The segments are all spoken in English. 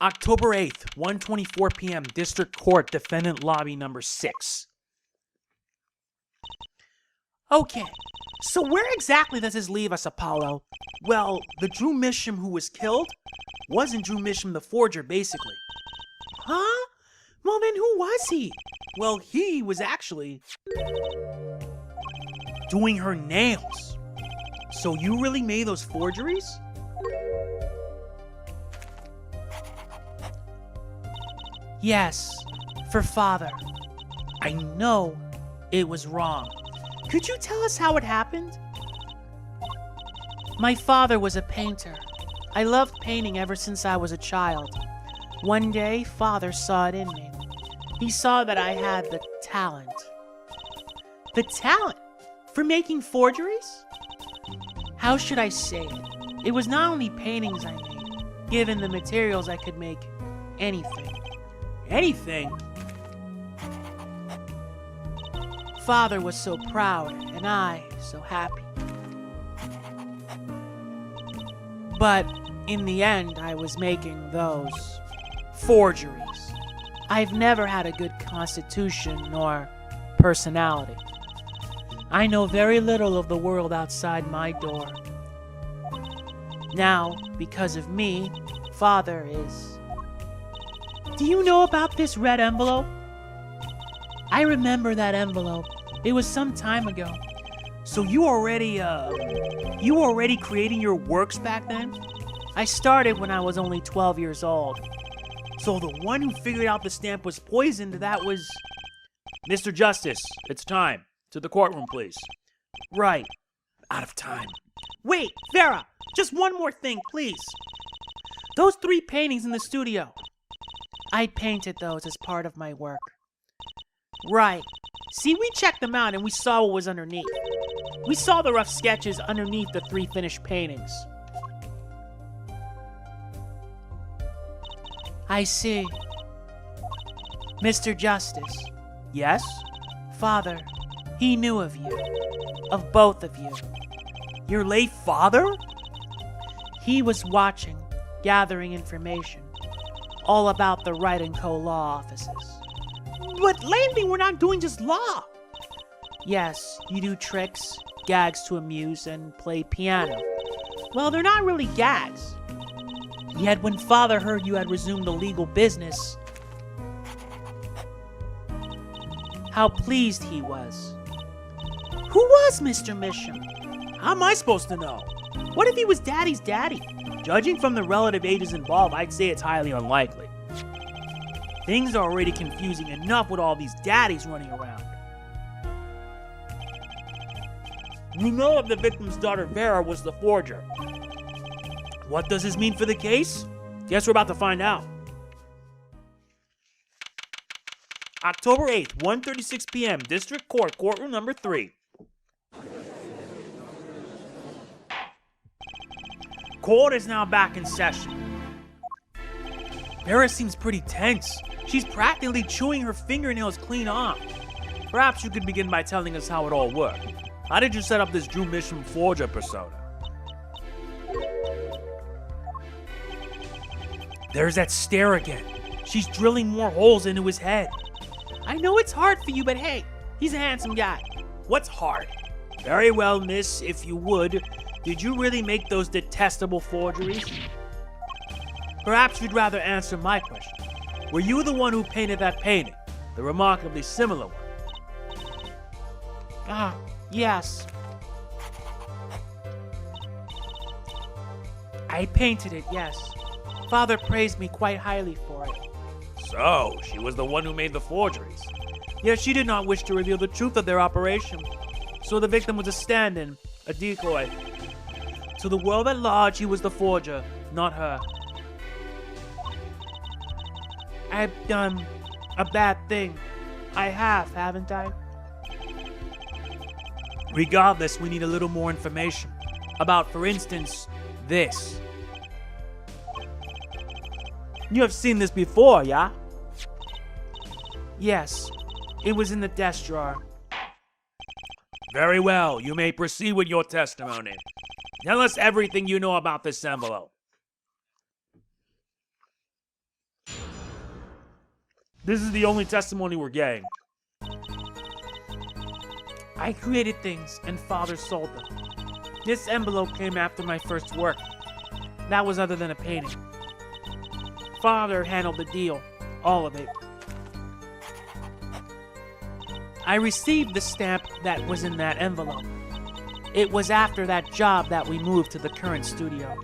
October 8th, 1:24 p.m., District Court, Defendant Lobby number 6. Okay, so where exactly does this leave us, Apollo? Well, the Drew Misham who was killed wasn't Drew Misham the forger, basically. Huh? Well, then who was he? Well, he was actually doing her nails. So you really made those forgeries? Yes, for father. I know it was wrong. Could you tell us how it happened? My father was a painter. I loved painting ever since I was a child. One day, father saw it in me. He saw that I had the talent. The talent? For making forgeries? How should I say it? It was not only paintings I made. Given the materials, I could make anything. Anything? Father was so proud, and I so happy. But in the end, I was making those forgeries. I've never had a good constitution nor personality. I know very little of the world outside my door. Now, because of me, father is... Do you know about this red envelope? I remember that envelope. It was some time ago. So you already creating your works back then? I started when I was only 12 years old. So the one who figured out the stamp was poisoned, that was... Mr. Justice, it's time. To the courtroom, please. Right. Out of time. Wait, Vera! Just one more thing, please. Those 3 paintings in the studio. I painted those as part of my work. Right. See, we checked them out and we saw what was underneath. We saw the rough sketches underneath the 3 finished paintings. I see. Mr. Justice. Yes? Father, he knew of you. Of both of you. Your late father? He was watching, gathering information. All about the Wright & Co. law offices. But lately we're not doing just law. Yes, you do tricks, gags to amuse, and play piano. Well, they're not really gags. Yet when father heard you had resumed the legal business, how pleased he was. Who was Mr. Misham? How am I supposed to know? What if he was Daddy's daddy? Judging from the relative ages involved, I'd say it's highly unlikely. Things are already confusing enough with all these daddies running around. We know that the victim's daughter Vera was the forger. What does this mean for the case? Guess we're about to find out. October 8th, 1:36 p.m., District Court, Courtroom number 3. Court is now back in session. Vera seems pretty tense. She's practically chewing her fingernails clean off. Perhaps you could begin by telling us how it all worked. How did you set up this Drew Misham forger persona? There's that stare again. She's drilling more holes into his head. I know it's hard for you, but hey, he's a handsome guy. What's hard? Very well, miss, if you would. Did you really make those detestable forgeries? Perhaps you'd rather answer my question. Were you the one who painted that painting? The remarkably similar one? Yes. I painted it, yes. Father praised me quite highly for it. So, she was the one who made the forgeries. Yet she did not wish to reveal the truth of their operation. So the victim was a stand-in, a decoy. To the world at large, he was the forger, not her. I've done a bad thing. I have, haven't I? Regardless, we need a little more information. About, for instance, this. You have seen this before, yeah? Yes. It was in the desk drawer. Very well. You may proceed with your testimony. Tell us everything you know about this envelope. This is the only testimony we're getting. I created things, and Father sold them. This envelope came after my first work. That was other than a painting. Father handled the deal, all of it. I received the stamp that was in that envelope. It was after that job that we moved to the current studio.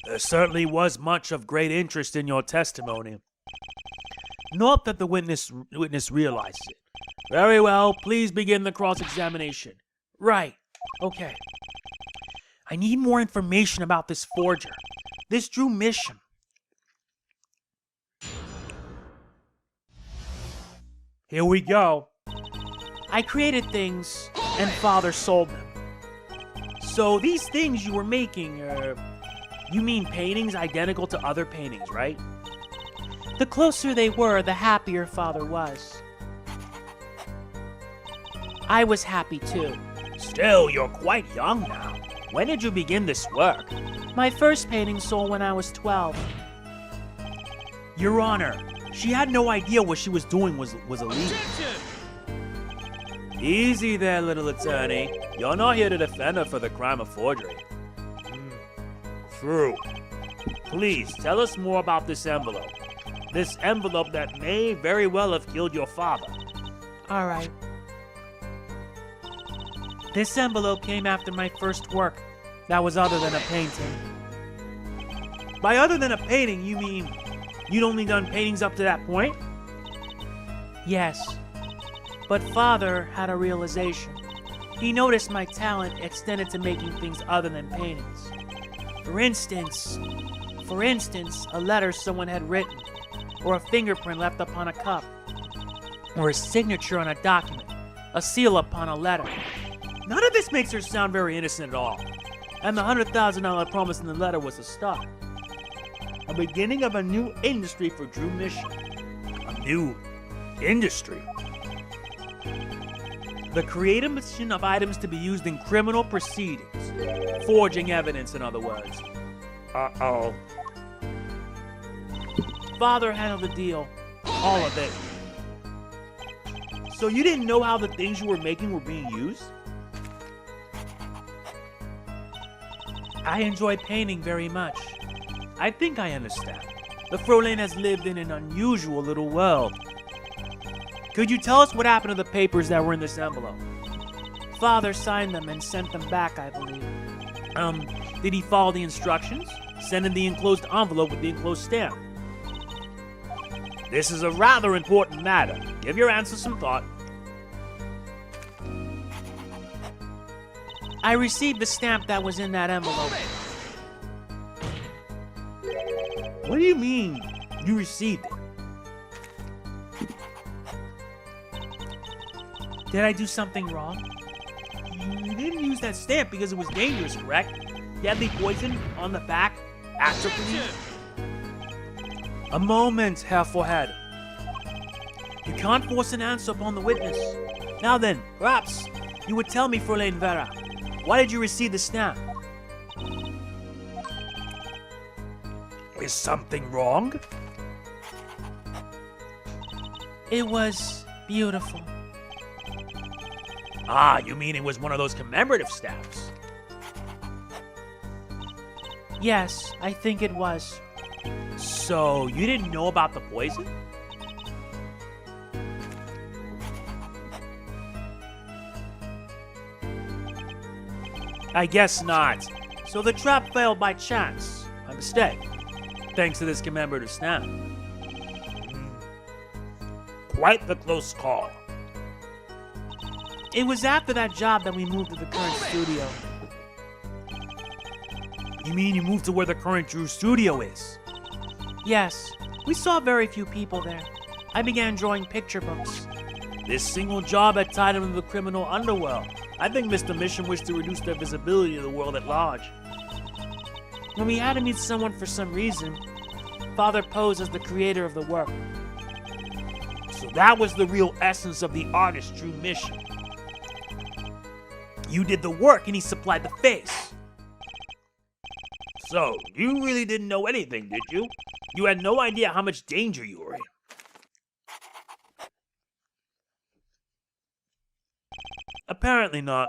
There certainly was much of great interest in your testimony. Note that the witness realized it. Very well, please begin the cross-examination. Right. Okay. I need more information about this forger. This Vera Misham. Here we go. I created things, and Father sold them. So these things you were making, you mean paintings identical to other paintings, right? The closer they were, the happier Father was. I was happy too. Still, you're quite young now. When did you begin this work? My first painting sold when I was 12. Your Honor, she had no idea what she was doing was illegal. Easy there, little attorney. You're not here to defend her for the crime of forgery. True. Please, tell us more about this envelope. This envelope that may very well have killed your father. All right. This envelope came after my first work. That was other than a painting. By other than a painting, you mean you'd only done paintings up to that point? Yes. But Father had a realization. He noticed my talent extended to making things other than paintings. For instance, a letter someone had written, or a fingerprint left upon a cup, or a signature on a document, a seal upon a letter. None of this makes her sound very innocent at all. And the $100,000 promise in the letter was a start. A beginning of a new industry for Vera Misham. A new industry? The creation of items to be used in criminal proceedings. Forging evidence, in other words. Uh-oh. Father handled the deal. All of it. So you didn't know how the things you were making were being used? I enjoy painting very much. I think I understand. The Fräulein has lived in an unusual little world. Could you tell us what happened to the papers that were in this envelope? Father signed them and sent them back, I believe. Did he follow the instructions? Send in the enclosed envelope with the enclosed stamp. This is a rather important matter. Give your answer some thought. I received the stamp that was in that envelope. What do you mean, you received it? Did I do something wrong? You didn't use that stamp because it was dangerous, correct? Deadly poison on the back, atroquinine. A moment, Herr Forehead. You can't force an answer upon the witness. Now then, perhaps you would tell me, Fräulein Vera, why did you receive the stamp? Is something wrong? It was beautiful. Ah, you mean it was one of those commemorative stamps? Yes, I think it was. So, you didn't know about the poison? I guess not. So the trap failed by chance. A mistake. Thanks to this commemorative stamp. Quite the close call. It was after that job that we moved to the current studio. You mean you moved to where the current Drew studio is? Yes, we saw very few people there. I began drawing picture books. This single job had tied him to the criminal underworld. I think Mr. Misham wished to reduce their visibility to the world at large. When we had to meet someone for some reason, Father posed as the creator of the work. So that was the real essence of the artist Vera Misham. You did the work and he supplied the face. So, you really didn't know anything, did you? You had no idea how much danger you were in. Apparently not.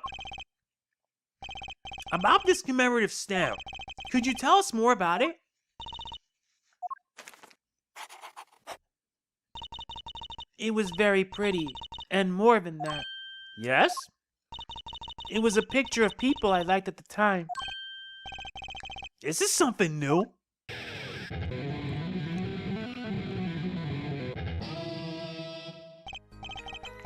About this commemorative stamp, could you tell us more about it? It was very pretty, and more than that. Yes? It was a picture of people I liked at the time. Is this something new?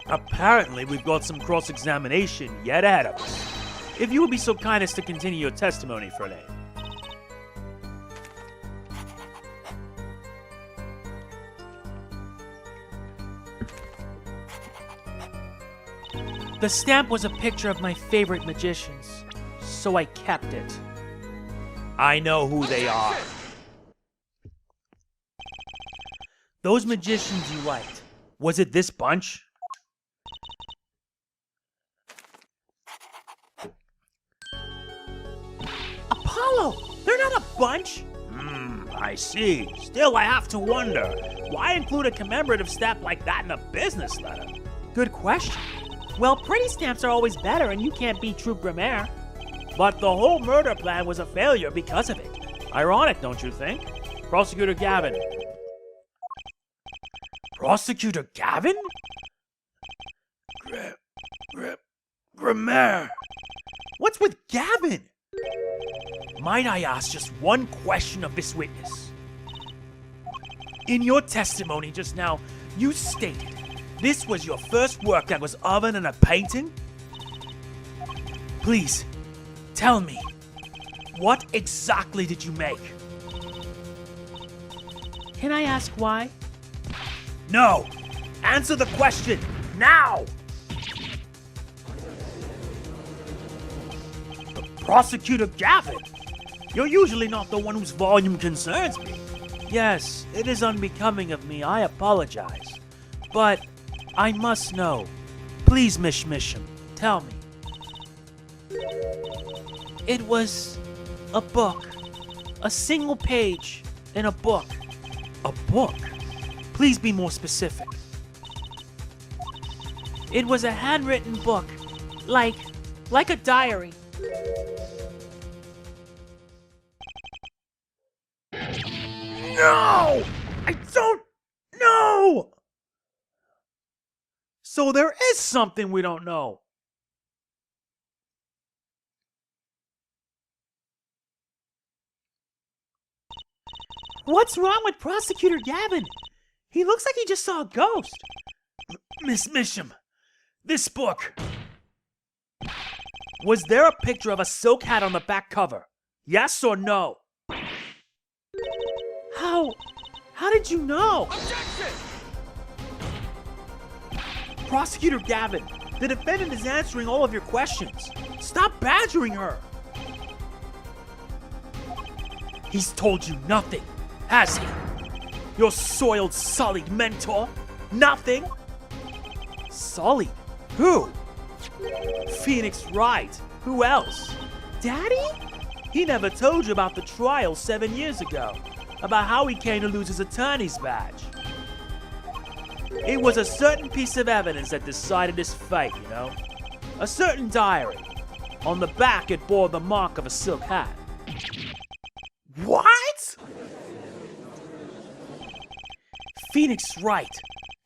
Apparently, we've got some cross-examination yet ahead of us. If you would be so kind as to continue your testimony, Serenade. The stamp was a picture of my favorite magicians, so I kept it. I know who they are. Those magicians you liked, was it this bunch? Apollo! They're not a bunch! I see. Still, I have to wonder, why include a commemorative stamp like that in a business letter? Good question. Well, pretty stamps are always better, and you can't beat true grammar. But the whole murder plan was a failure because of it. Ironic, don't you think? Prosecutor Gavin. Prosecutor Gavin? Grammar. What's with Gavin? Might I ask just one question of this witness? In your testimony just now, you stated this was your first work that was other than a painting? Please, tell me, what exactly did you make? Can I ask why? No! Answer the question, now! Prosecutor Gavin, you're usually not the one whose volume concerns me. Yes, it is unbecoming of me, I apologize. But I must know. Please, Miss Misham, tell me. It was a book. A single page in a book. A book? Please be more specific. It was a handwritten book. Like a diary. No! I don't know! So there is something we don't know. What's wrong with Prosecutor Gavin? He looks like he just saw a ghost. Miss Misham, this book. Was there a picture of a silk hat on the back cover? Yes or no? How did you know? Objection! Prosecutor Gavin, the defendant is answering all of your questions. Stop badgering her. He's told you nothing, has he? Your soiled, sullied mentor? Nothing? Sullied? Who? Phoenix Wright. Who else? Daddy? He never told you about the trial 7 years ago. About how he came to lose his attorney's badge. It was a certain piece of evidence that decided his fate, you know? A certain diary. On the back, it bore the mark of a silk hat. What? Phoenix Wright,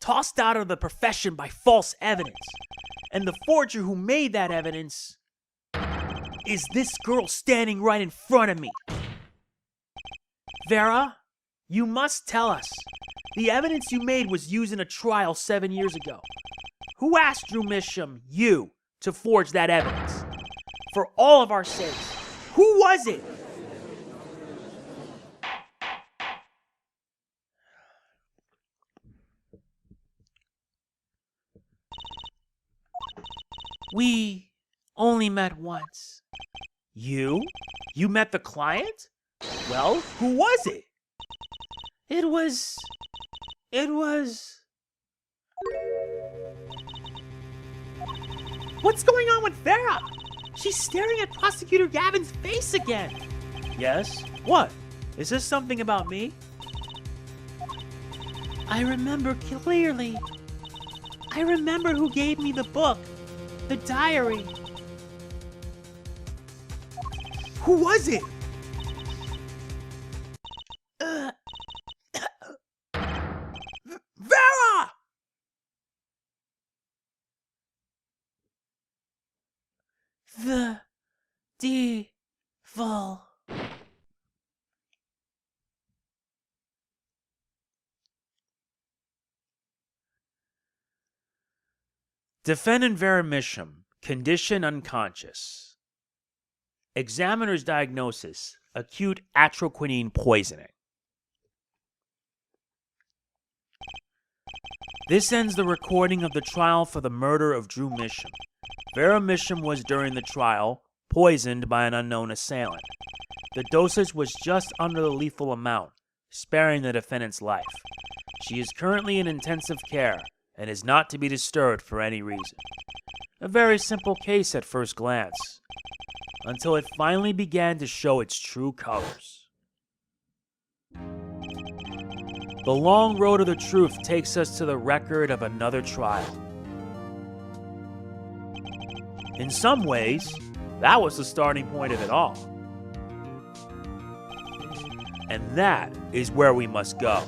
tossed out of the profession by false evidence. And the forger who made that evidence is this girl standing right in front of me. Vera, you must tell us. The evidence you made was used in a trial 7 years ago. Who asked Drew Misham, you, to forge that evidence? For all of our sakes, who was it? We only met once. You? You met the client? Well, who was it? It was... What's going on with Vera? She's staring at Prosecutor Gavin's face again. Yes? What? Is this something about me? I remember clearly. I remember who gave me the book, the diary. Who was it? Vera! The devil. Defendant Vera Misham, condition unconscious. Examiner's diagnosis, acute atroquinine poisoning. This ends the recording of the trial for the murder of Drew Misham. Vera Misham was, during the trial, poisoned by an unknown assailant. The dosage was just under the lethal amount, sparing the defendant's life. She is currently in intensive care and is not to be disturbed for any reason. A very simple case at first glance, until it finally began to show its true colors. The long road of the truth takes us to the record of another trial. In some ways, that was the starting point of it all. And that is where we must go,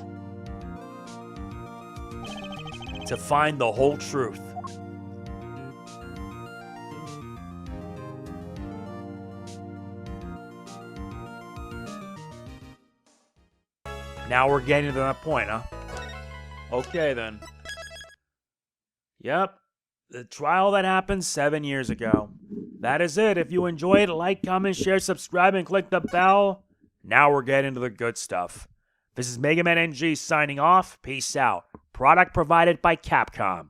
to find the whole truth. Now we're getting to that point, huh? Okay, then. Yep, the trial that happened 7 years ago. That is it. If you enjoyed, like, comment, share, subscribe, and click the bell. Now we're getting to the good stuff. This is MegamanNG signing off. Peace out. Product provided by CAPCOM.